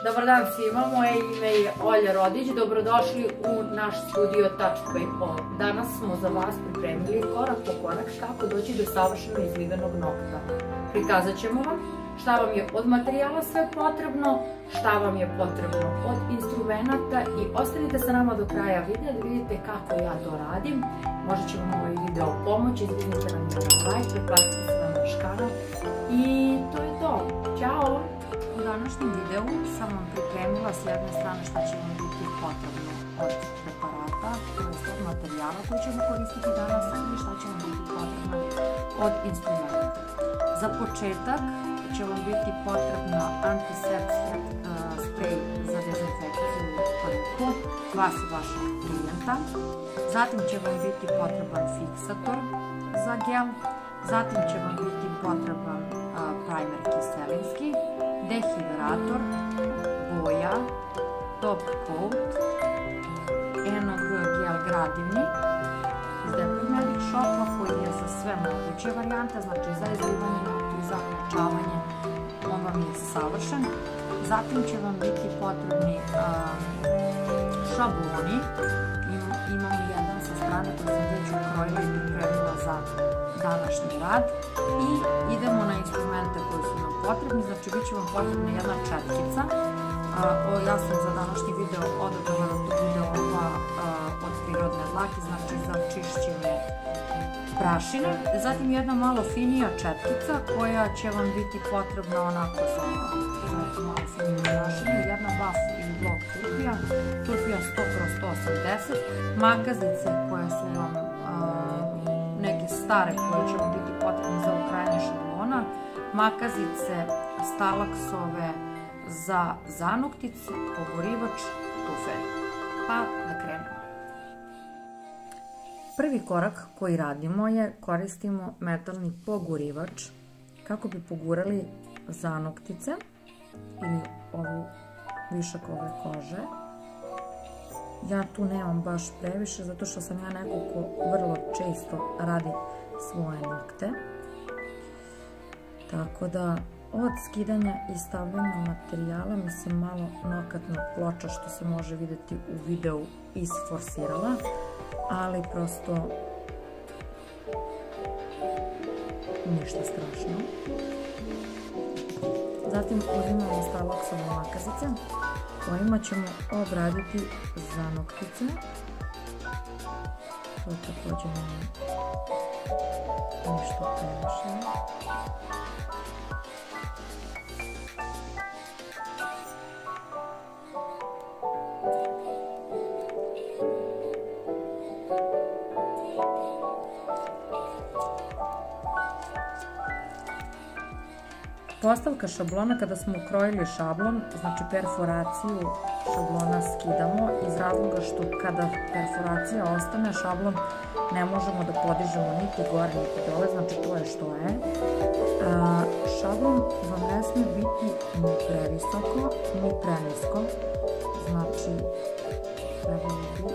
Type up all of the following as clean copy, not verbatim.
Dobar dan svima, moje ime je Olja Rodić, dobrodošli u naš studio Touch by All. Danas smo za vas pripremili korak po korak kako doći do savršeno izlivenog nokta. Prikazat ćemo vam šta vam je od materijala sve potrebno, šta vam je potrebno od instrumenta i ostanite sa nama do kraja videa da vidite kako ja to radim. Možda će vam ovaj video pomoći, izvinite nam jedan like, pretplatite se na naš kanal i to je to. Ćao! U današnjem videu sam vam pripremila s jedne strane šta će vam biti potrebno od preparata, od materijala koji ćemo koristiti danas i šta će vam biti potrebno od instrumenta. Za početak će vam biti potrebna antisepsia sprej za dezinfekciju prvi put, vas i vašeg klijenta. Zatim će vam biti potreban fiksator za gel, zatim će vam biti potreban primer kiselinski, dehidrator, boja, top coat, NOG gel gradivni iz Depot Medic Shopa koji je za sve moguće varijante, znači za izlivanje nokti, za ojačavanje, on vam je savršen. Zatim će vam biti potrebni šabloni, imamo jedan sa strane koji sam već ukrojila i pripremila za današnji rad i idemo na instrumente koji su nam potrebni, znači bit će vam potrebna jedna četkica, ja sam za današnji video odabrala da to bude ova od prirodne dlake, znači za čišćenje prašine, zatim jedna malo finija četkica koja će vam biti potrebna onako za malo finiju prašinu, jedna buff ili blok turpija 100x180, magazice koje su vam neke stare koje će vam biti potrebne za ukrajanje šablona, makazice stalaksove za zanoktice, pogorivač, tufe. Pa da krenemo. Prvi korak koji radimo je koristimo metalni pogorivač kako bi pogurali zanoktice ili ovu višak ove kože. Ja tu nemam baš previše zato što sam ja neko ko vrlo često radi svoje nokte. Tako da od skidanja i stavljanja materijala mi se malo nokatna ploča što se može vidjeti u videu isforsirala, ali prosto ništa strašno. Zatim uzimamo stalaksove makazice kojima ćemo obraditi zanoktice. To također nema ništa previše. Postavka šablona, kada smo ukrojili šablon, znači perforaciju šablona skidamo iz razloga što kada perforacija ostane, šablon ne možemo da podižemo niti gore niti dole, znači to je što je. Šablon vam ne sme biti ni previsoko ni prenisko, znači trebalo bi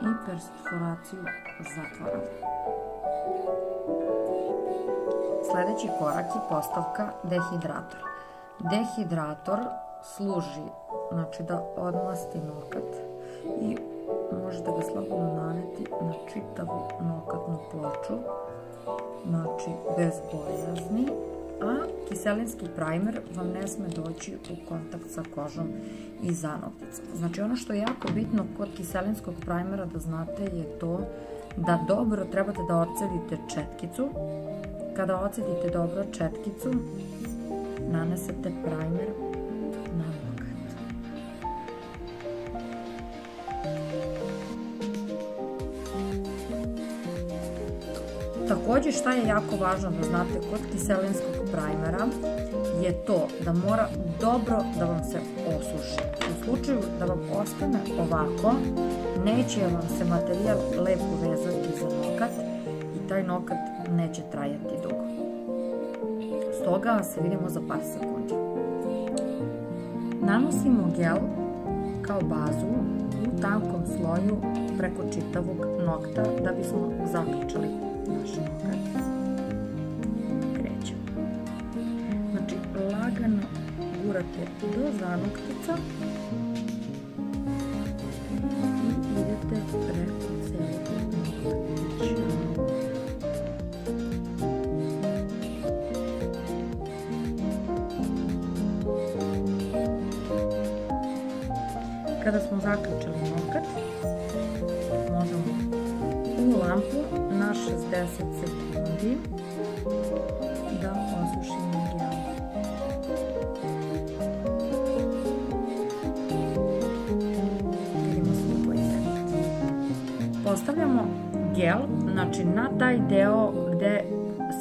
i perforaciju zatvaram. Sljedeći korak je postavka dehidratora. Dehidrator služi znači da odmasti nokat i možete ga slobodno naneti na čitavu nokatnu ploču, znači bez bojazni, a kiselinski primer vam ne sme doći u kontakt sa kožom i zanokticama. Znači ono što je jako bitno kod kiselinskog primera da znate je to da dobro trebate da odcedite četkicu. Kada odcedite dobro četkicu, nanesete primer na nokat. Takođe, šta je jako važno da znate kod kiselinskog primera je to da mora dobro da vam se osuši. U slučaju da vam ostane ovako, neće vam se materijal lepo vezati za nokat i taj nokat neće trajati dugo. Stoga se vidimo za par sekundi. Nanosimo gel kao bazu u tankom sloju preko čitavog nokta da bismo zaključali naš nokat. Krećemo. Znači, lagano gurate do zanoktica i idete preko celog noktića. Kada smo zaključili nokat, možemo u lampu na 60 sekundi da osušimo gel. Vidimo se koji efekt. Postavljamo gel, znači na taj deo gde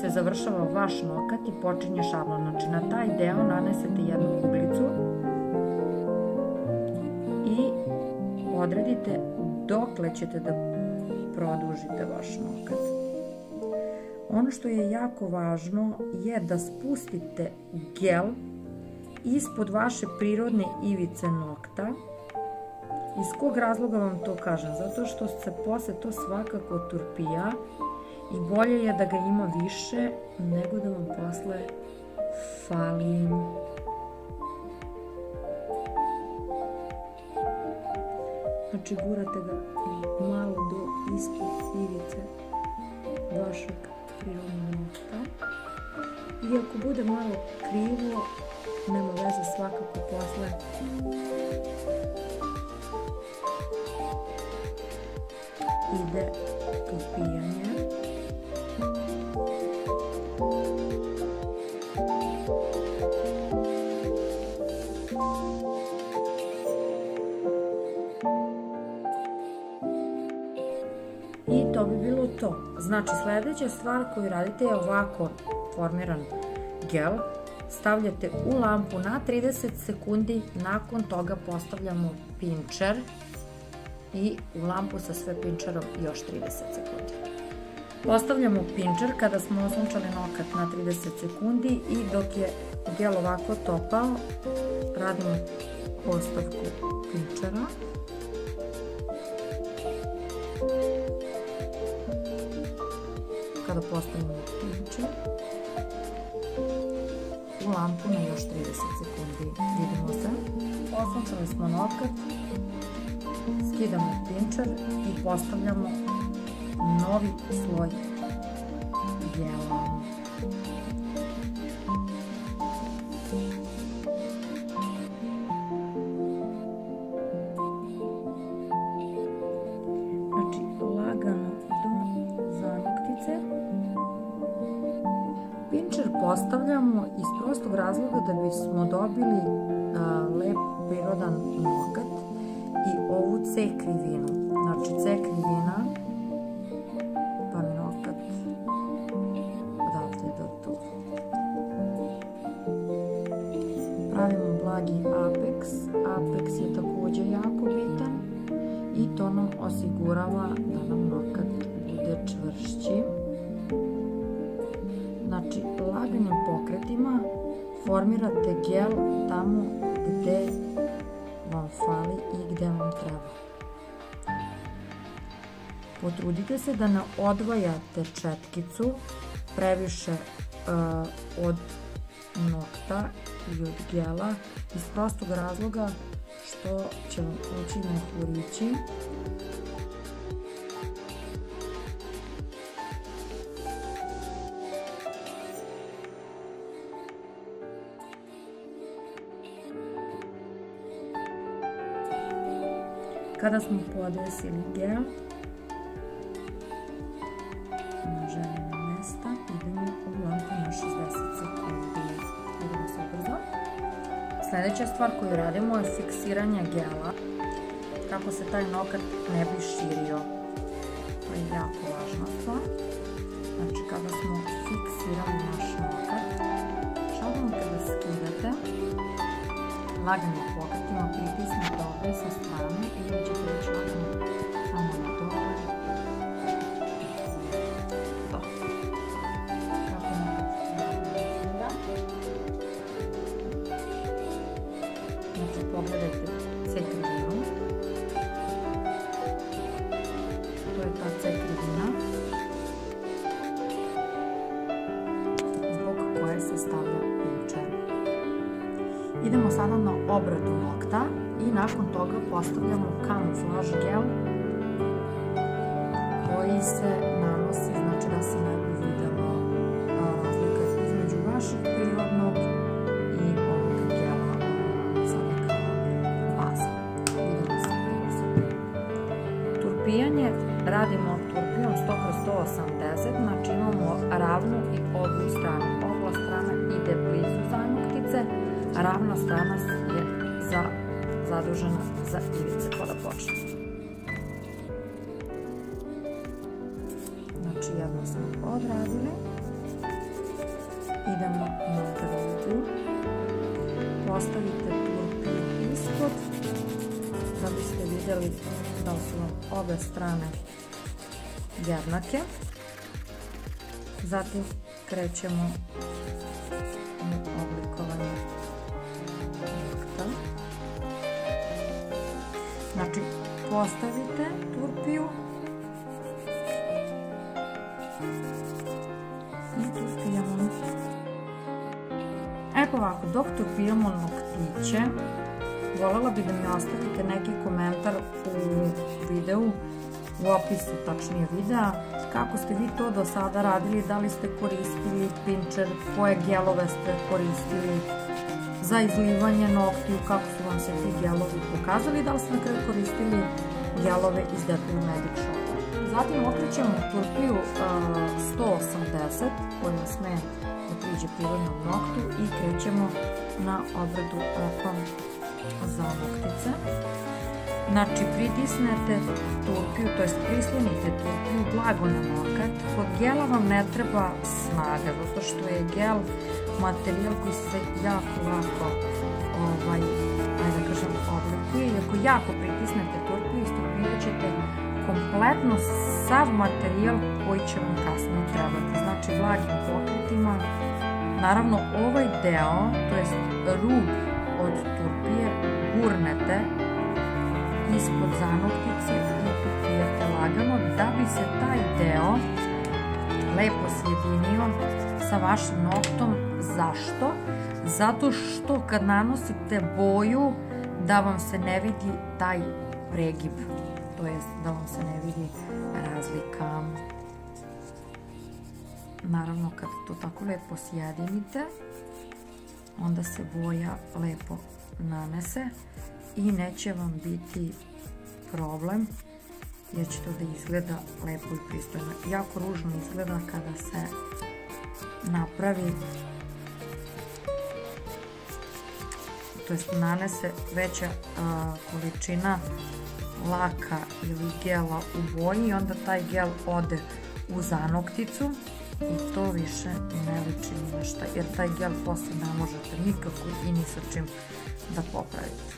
se završava vaš nokat i počinje šablon. Znači na taj deo nanesete jednu kuglicu i odredite dokle ćete da produžite vaš nokat. Ono što je jako važno je da spustite gel ispod vaše prirodne ivice nokta. Iz kog razloga vam to kažem? Zato što se posle to svakako turpija i bolje je da ga ima više nego da vam posle fali. Znači, gurate ga malo do ispod ivice vašeg prirodnog nokta. I ako bude malo krivo, nema veze, svakako posle ide turpijanje. I to bi bilo to. Znači, sledeća stvar koju radite je ovako formiran gel. Stavljate u lampu na 30 sekundi, nakon toga postavljamo pinčer i u lampu sa sve pinčerom još 30 sekundi. Postavljamo pinčer kada smo osunčali nokat na 30 sekundi i dok je gel ovako topao, radimo postavku pinčera. Kada postavimo pinčer, u lampu na još 30 sekundi. Vidimo se. Osunčali smo nokat, skidamo pinčer i postavljamo novi sloj gela. Znači, lagano do zanoktice. Pinčer postavljamo iz prostog razloga da bismo dobili lep prirodan nokat i ovu C krivinu. Znači, C krivina pa mi nokat odavde do tu. Pravimo blagi apeks. Apeks je takođe jako bitan i to nam osigurava da nam nokat bude čvršći. Znači, laganim pokretima formirate gel tamo gde vam fali i gde vam treba. Potrudite se da ne odvajate četkicu previše od nokta i od gela iz prostog razloga što će vam ući mehurići. Kada smo podesili gel na željena mesta, idemo u lampu na 60 sekundi. Idemo se ubrzo. Sledeća stvar koju radimo je fiksiranje gela, kako se taj nokat ne bi širio. To je jako važna stvar. Znači, kada smo fiksirali naš nokat, šablon kada skidate, lagano pokretima pritisnete ovdje sa strane i vi ćete već lagano samo na dole. To. Kako nokat izgleda. Znači pogledajte C krivinu. To je ta C krivina zbog koje se stavlja pinčer. Idemo sada na obradu nokta i nakon toga postavljamo kamuflaž gel koji se nanosi, znači da se ne bi videla razlika između vašeg prirodnog i ovog gela sada kao baza. Idemo sada. Turpijanje radimo turpijom 100/180, znači imamo ravnu i oblu stranu. Obla strana ide blizu zanoktice, a ravna strana je zadužena za ivice kada počne. Znači jedno smo odradili. Idemo na drugu. Postavite turpiju ispod da biste vidjeli da su vam obe strane jednake. Zatim krećemo u oblikovanje nokta. Znači postavite turpiju i turpijamo. Evo ovako, dok turpijamo noktiće, voljela bi da mi ostavite neki komentar u videu, u opisu tačnije videa, kako ste vi to do sada radili, da li ste koristili pinčer, koje gelove ste koristili za izlivanje noktiju, kako su vam se ti gelovi pokazali, da li ste na kraju koristili gelove iz Detail Magic Shopa. Zatim okrećemo turpiju 180 koja sme da priđe prirodnom noktu i krećemo na obradu okom zanoktice. Znači pritisnete turpiju, to jest prislonite turpiju blago na nokat. Kod gela vam ne treba snaga, zato što je gel materijal koji se jako lako ajde da kažem oblikuje i ako jako pritisnete turpiju isturpirat ćete kompletno sav materijal koji će vam kasnije trebati. Znači blagim pokretima, naravno ovaj deo, to jest rub od turpije gurnete ispod zanoktice i turpijate lagano da bi se taj deo lepo sjedinio sa vašim noktom. Zašto? Zato što kad nanosite boju da vam se ne vidi taj pregib, to jest da vam se ne vidi razlika. Naravno kad to tako lepo sjedinite, onda se boja lepo nanese i neće vam biti problem jer će to da izgleda lepo i pristojno. Jako ružno izgleda kada se napravi, to jest nanese veća količina laka ili gela u boji i onda taj gel ode u zanokticu i to više ne liči ni na šta, jer taj gel posle ne možete nikako i ni sa čim da popravite.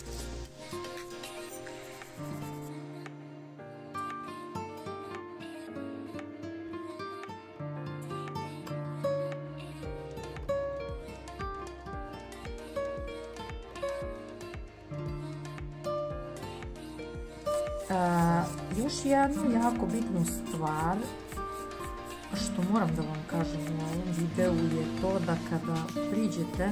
Još jednu jako bitnu stvar što moram da vam kažem u ovom videu je to da kada priđete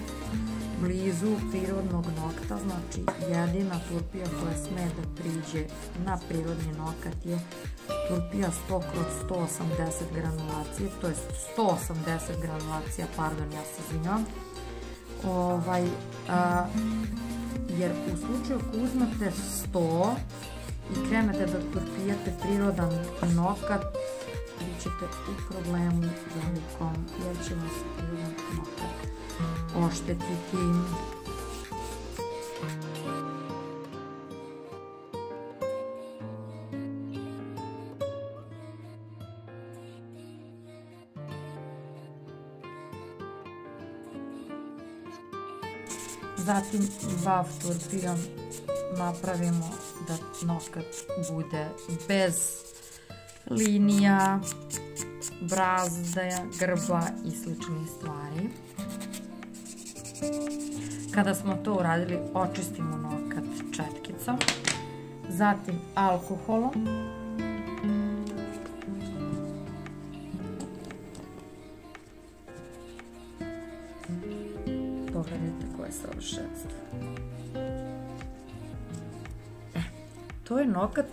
blizu prirodnog nokta, znači jedina turpija koja sme da priđe na prirodni nokat je turpija 100/180 granulacije, to je 180 granulacija, pardon, ja se izvinjavam. Jer u slučaju ako uzmete 100 i krenete da turpijate prirodan nokat, vi ćete u problemu velikom, jer će vas prirodan nokat oštetiti. Zatim buff torpijom napravimo da nokat bude bez linija, brazda, grba i sličnih stvari. Kada smo to uradili, očistimo nokat četkicom, zatim alkoholom, pogledajte koje savršenstvo. To je nokat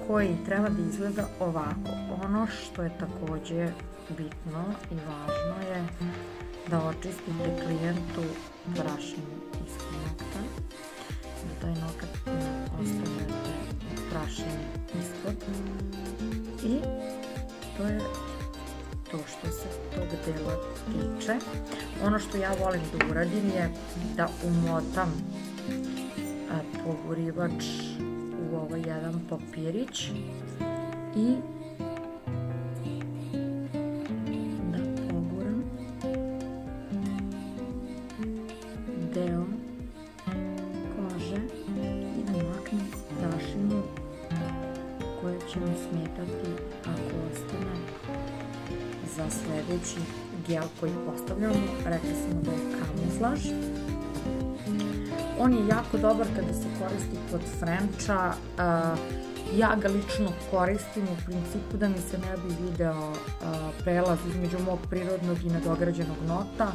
koji treba da izgleda ovako. Ono što je takođe bitno i važno je da očistite klijentu prašinu ispod nokta, da taj nokat ne ostavljate prašinu ispod, i to je to što se tog dela tiče. Ono što ja volim da uradim je da umotam pogurivač u ovaj jedan papirić i da poguram deo kože i da maknem prašinu koja će mi smetati ako ostane za sledeći gel koji postavljamo. Rekli smo da je kamuflaž. On je jako dobar kada se koristi kod frenča. Ja ga lično koristim u principu da mi se ne bi video prelaz između mog prirodnog i nadograđenog nokta.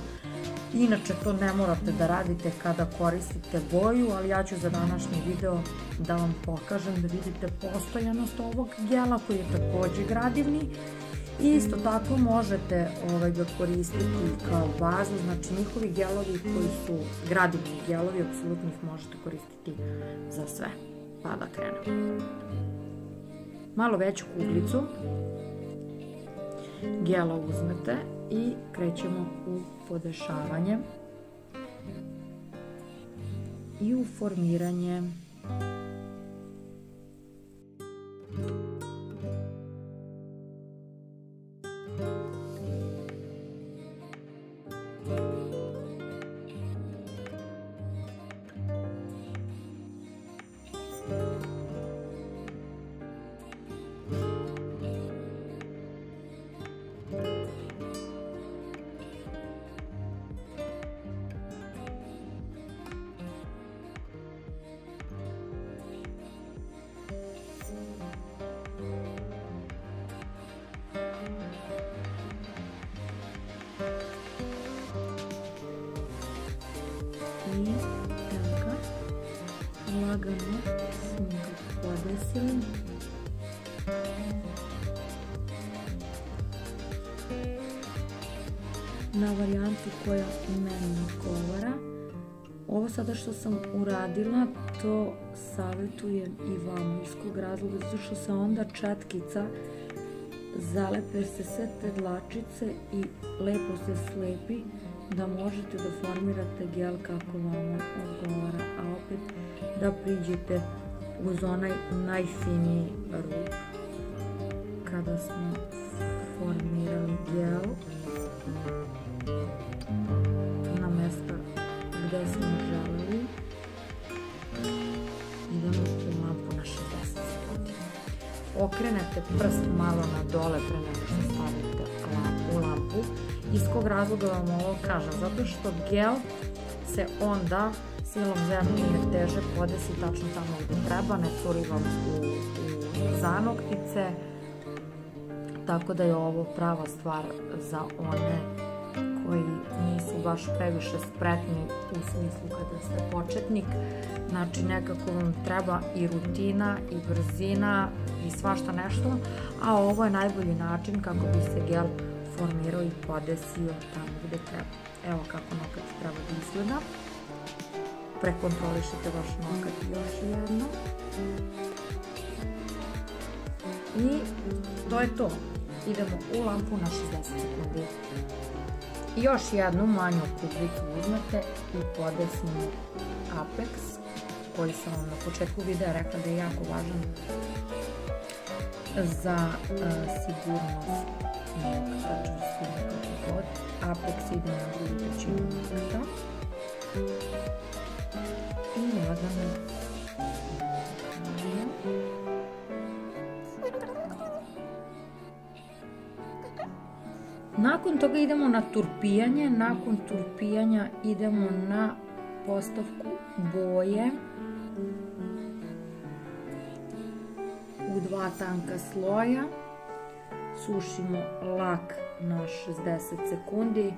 Inače to ne morate da radite kada koristite boju, ali ja ću za današnji video da vam pokažem da vidite postojanost ovog gela koji je takođe gradivni. I isto tako možete ga koristiti kao bazu, znači njihovi gelovi koji su gradivni gelovi, apsolutno ih možete koristiti za sve. Pa da krenemo. Malo veću kuglicu gela uzmete i krećemo u podešavanje i u formiranje i evo ga, lagano smo ga podesili. Na varijantu koja meni odgovara. Ovo sada što sam uradila, to savjetujem i vama iz kog razloga, zato što se onda četkica zalepe se sve te dlačice i lepo se slepi da možete da formirate gel kako vam odgovara, a opet da priđete uz onaj najfiniji rub. Kada smo formirali gel na mesta gde smo želeli, idemo u lampu na 60 sekundi. Okrenete prst malo na dole pre nego što stavite u lampu. Iz kog razloga vam ovo kažem? Zato što gel se onda silom zemlje teže podesi tačno tamo gde treba, ne curi vam u zanoktice, tako da je ovo prava stvar za one koji nisu baš previše spretni u smislu kada ste početnik. Znači nekako vam treba i rutina i brzina i svašta nešto, a ovo je najbolji način kako bi se gel formirao i podesio tamo gde treba. Evo kako nokat treba da izgleda. Prekontrolišite vaš nokat još jedno. I to je to. Idemo u lampu na 60 sekundi. I još jednu manju kuglicu uzmete i podesimo Apex, koji sam vam na početku videa rekla da je jako važan za sigurnost nokta, čvrstinu kako god. Apex ide na drugu trećinu nokta. lagano. Nakon toga idemo na turpijanje, nakon turpijanja idemo na postavku boje u 2 tanka sloja, sušimo lak na 60 sekundi,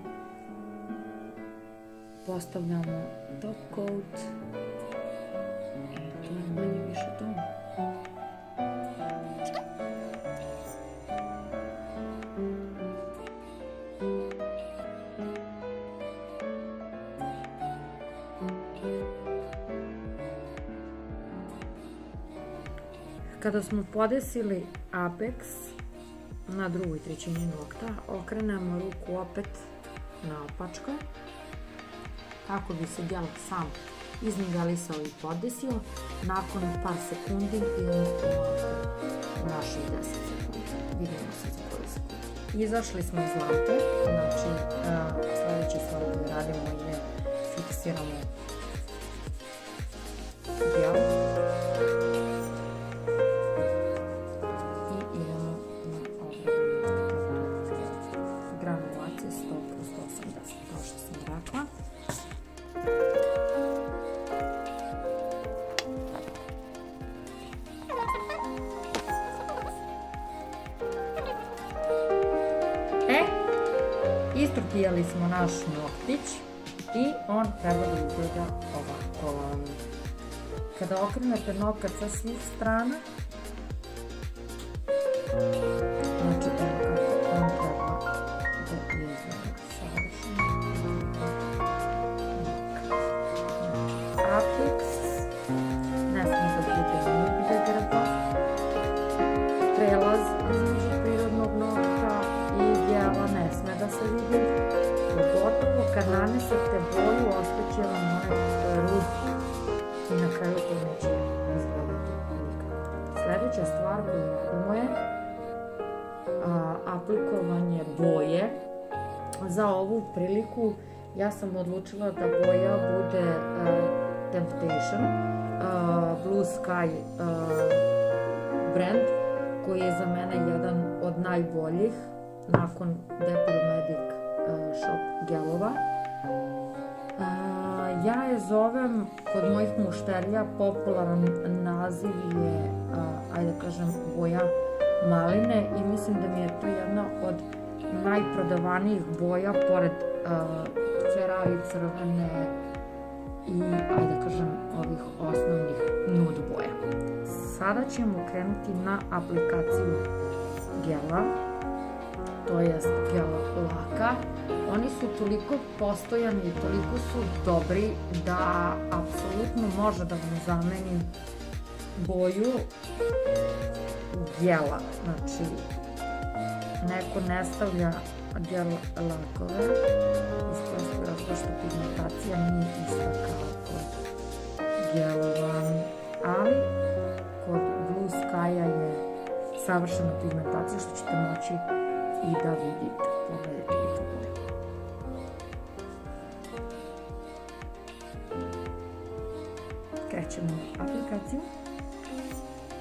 postavljamo top coat i to je manje više to. Kada smo podesili apex na drugoj trećini nokta, okrenemo ruku opet naopačke kako bi se gel sam izmigalisao i podesio. Nakon par sekundi idemo na 60 sekundi. Vidimo se za koju sekundu. Izašli smo iz lampe, znači sljedeći stvar koju radimo je fiksiramo gel. Istrupijali smo naš noktić i on treba da izgleda ovako. Kada okrenete nokat sa svih strana, znači evo kako on treba da izgleda savršeno. Apex, ne smije da bude nigde grba, prelaz između prirodnog nokta i gela ne sme da se vidi, pogotovo kad nanesete boju ostaće vam onaj rub i na kraju to neće izgledati nikako. Sljedeća stvar koju radimo je aplikovanje boje. Za ovu priliku ja sam odlučila da boja bude Temptation Blue Sky brand, koji je za mene jedan od najboljih nakon Depilomedic shop gelova. Ja je zovem kod mojih mušterija, popularan naziv je, ajde kažem, boja maline i mislim da mi je to jedna od najprodavanijih boja pored Ferrari crvene i, ajde kažem, ovih osnovnih nude boja. Sada ćemo krenuti na aplikaciju gela, to jest gel laka. Oni su toliko postojani i toliko su dobri da apsolutno može da vam zameni boju gela. Znači, neko ne stavlja gel lakove iz prostog razloga što pigmentacija nije ista kao kod gelova, ali kod Blue Sky-a je savršena pigmentacija što ćete moći i da vidite. Pogledajte vi tu boju. Krećemo aplikaciju.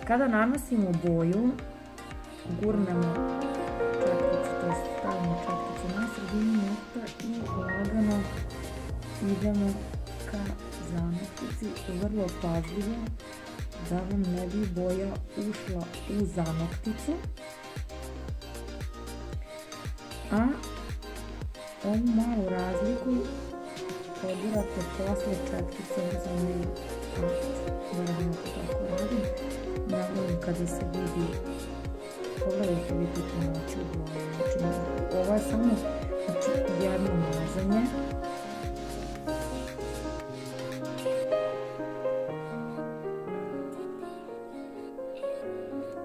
Kada nanosimo boju, gurnemo četkicu, to je stavimo četkicu na sredinu nokta i lagano idemo ka zanoktici, vrlo pažljivo da vam ne bi boja ušla u zanokticu. A ovu malu razliku podirate posle četkicom za nail art. Naravno tako radim. Ne volim kada se vidi, pogledajte vi tu pomoću boje. Znači, ovo je samo jedno mazanje.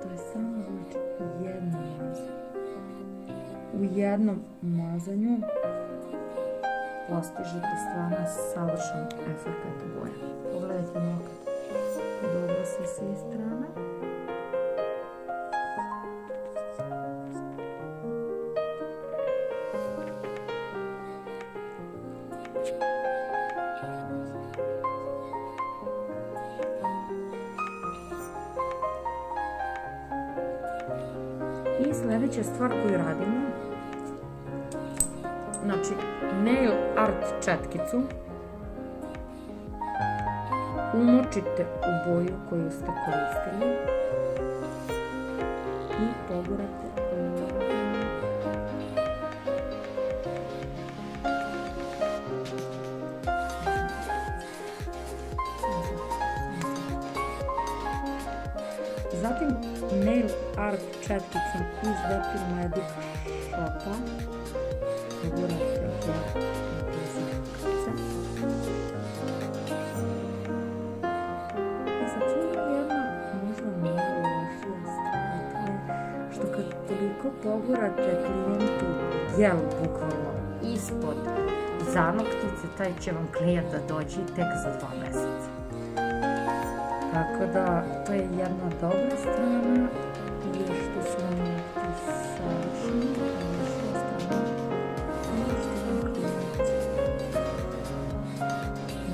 To je samo jedno mazanje. U jednom mazanju postižete stvarno savršen efekt boja. Pogledajte nokat. Dobro se svih strana. I sljedeća stvar koju radimo, znači nail art četkicu umočite u boju koju ste koristili i pogurate zatim nail art četkicom iz Depil Magic Shopa pogurate pogurate klijentu gel bukvalno ispod zanoktice, taj će vam klijent da dođe tek za 2 mjeseca. Tako da, to je jedna dobra strana, je što su nokti savršeni, a još strana je što vam klijent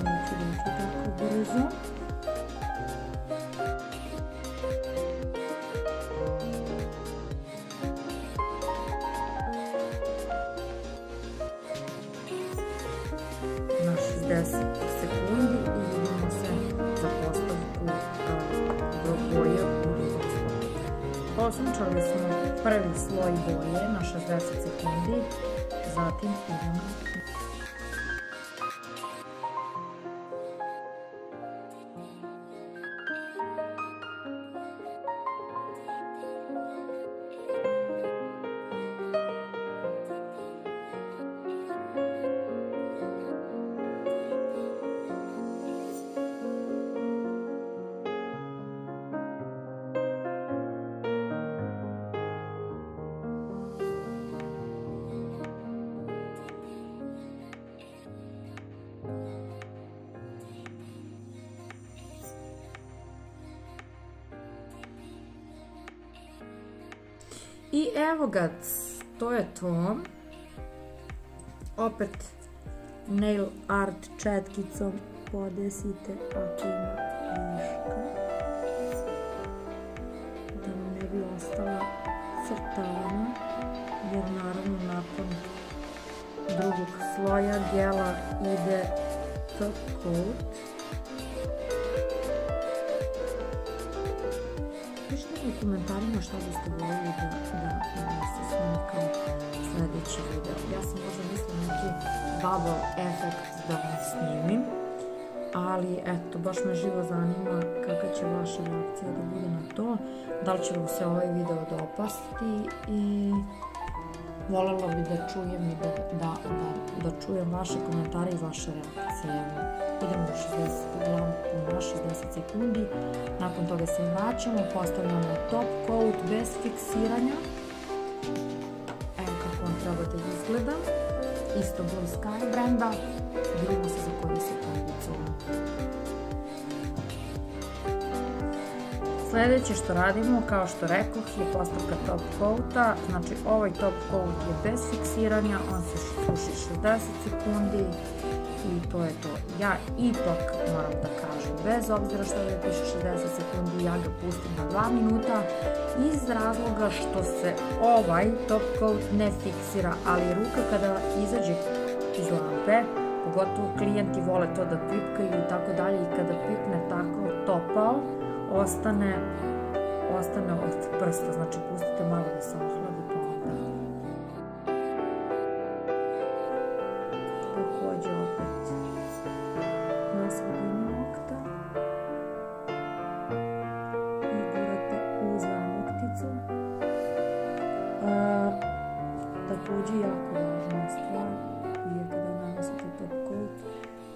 neće doći tako brzo. Na 60 sekundi i vidimo se za postavku boje u drugom sloju. Osunčali smo prvi sloj boje na 60 sekundi, zatim idemo i evo ga, to je to. Opet nail art četkicom podesite ako ima viška, da vam ne bi ostala crtavanja, jer naravno nakon drugog sloja gela ide top coat. Pišite mi u komentarima šta biste voljeli da se snimi kao sljedeći video. Ja sam možda mislila neki bubble efekt da vam snimim, ali eto, baš me živo zanima kakva će vaša reakcija da bude na to, da li će vam se ovaj video dopasti i voljela bi da čujem i da čujem vaše komentare i vaše reakcije. Idemo na 60 sekundi, nakon toga se vraćamo, postavljamo top coat bez fiksiranja. Evo kako on treba da izgleda, isto Blue Sky brenda, vidimo se za koju sekundicu. Sljedeće što radimo, kao što rekoh, je postavka top coata. Znači ovaj top coat je bez fiksiranja, on se suši 60 sekundi i to je to. Ja ipak moram da kažem, bez obzira što ovdje piše 60 sekundi, ja ga pustim na 2 minuta iz razloga što se ovaj top coat ne fiksira, ali ruka kada izađe iz lampe, pogotovo klijenti vole to da pipkaju i tako dalje, i kada pipne tako topao, ostane od prsta, znači pustite malo da se ohladi pa onda. Također opet na sredini nokta i gurate u zanokticu. Također jako važna stvar je kada nanosite top coat,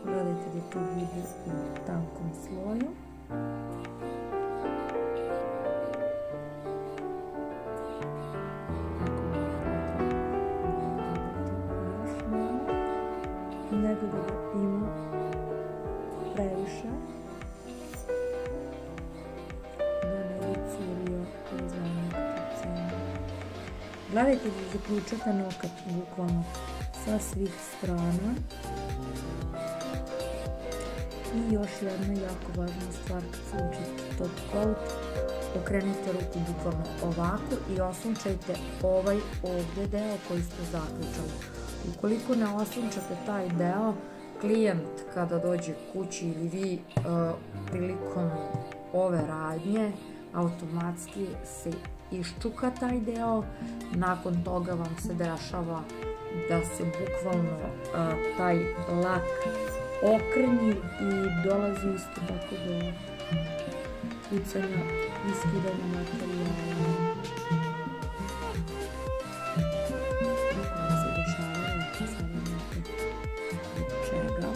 gledajte da to bude u tankom sloju. Nego da ga ima previše, da ne bi curio u zanoktice. Gledajte da zaključate nokat bukvalno sa svih strana. I još jedna jako važna stvar kad se učite top coat, okrenite ruku bukvalno ovako i osunčajte ovaj ovdje deo koji ste zaključali. Ukoliko ne osunčate taj deo, klijent kada dođe kući ili vi prilikom ove radnje, automatski se iščuka taj deo, nakon toga vam se dešava da se bukvalno taj lak okreni i dolazi isto tako do pucanja i skidanja materijala. Kako se dešavalo, sada imate od čega.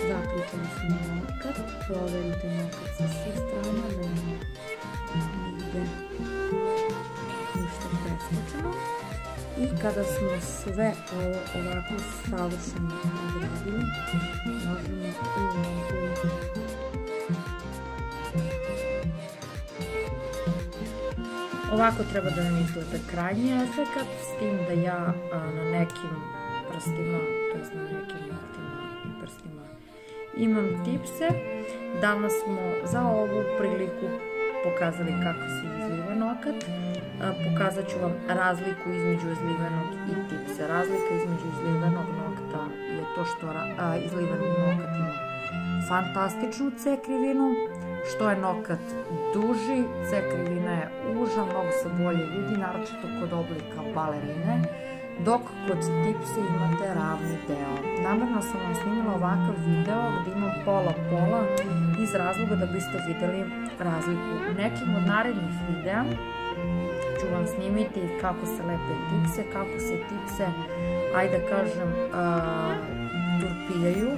Zaključali smo nokat, proverite nokat sa svih strana, da nema nigde ništa preskočeno. I kada smo sve ovo ovako savršeno odradili, možemo i mogu ovako treba da nam izgleda krajnji efekat, s tim da ja na nekim prstima, to jest na nekim noktima i prstima imam tipse. Danas smo za ovu priliku pokazali kako se izliva nokat. Pokazat ću vam razliku između izlivenog i tipsa. Razlika između izlivenog nokta je to što izliveni nokat ima fantastičnu C krivinu. Što je nokat duži, C krivina je uža, mnogo se bolje vidi, naročito kod oblika balerine, dok kod tipsa imate ravni deo. Namerno sam vam snimila ovakav video gdje imam pola-pola iz razloga da biste vidjeli razliku. U nekim od narednih videa ću vam snimiti kako se lepe tipse, kako se tipse, ajde da kažem, turpijaju,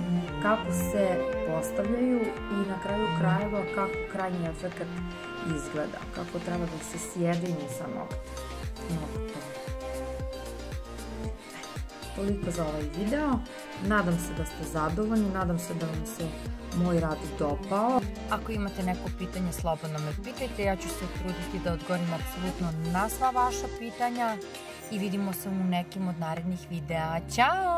kako se postavljaju i na kraju krajeva kako krajnji efekat izgleda, kako treba da se sjedini sa noktom. Toliko za ovaj video. Nadam se da ste zadovoljni, nadam se da vam se moj rad dopao. Ako imate neko pitanje, slobodno me pitajte, ja ću se truditi da odgovorim apsolutno na sva vaša pitanja i vidimo se u nekim od narednih videa. Ćao!